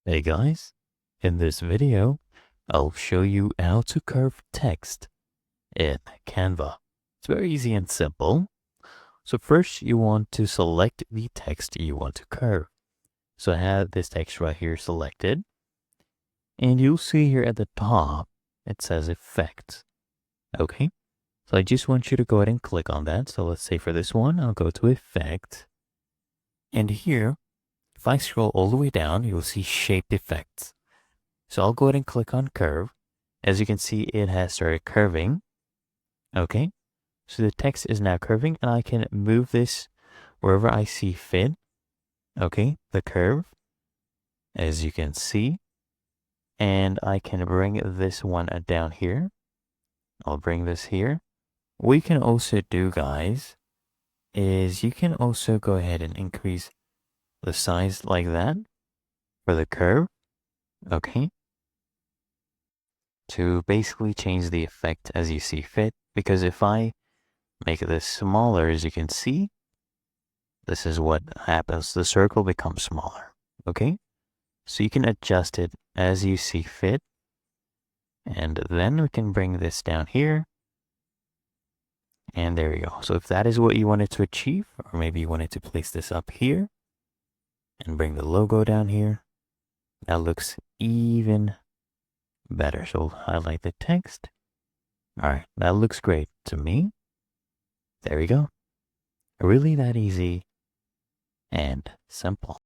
Hey guys, in this video, I'll show you how to curve text in Canva. It's very easy and simple. So first you want to select the text you want to curve. So I have this text right here selected. And you'll see here at the top, it says effects. Okay, so I just want you to go ahead and click on that. So let's say for this one, I'll go to effect. And here, if I scroll all the way down, you'll see shaped effects. So I'll go ahead and click on curve. As you can see, it has started curving. Okay, so the text is now curving and I can move this wherever I see fit. Okay, the curve, as you can see, and I can bring this one down here. I'll bring this here. What you can also do, guys, is you can also go ahead and increase the size like that for the curve. Okay, to basically change the effect as you see fit, because if I make this smaller, as you can see, this is what happens. The circle becomes smaller. Okay, so you can adjust it as you see fit. And then we can bring this down here. And there you go. So if that is what you wanted to achieve, or maybe you wanted to place this up here and bring the logo down here, that looks even better. So highlight the text. All right, that looks great to me. There we go. Really that easy and simple.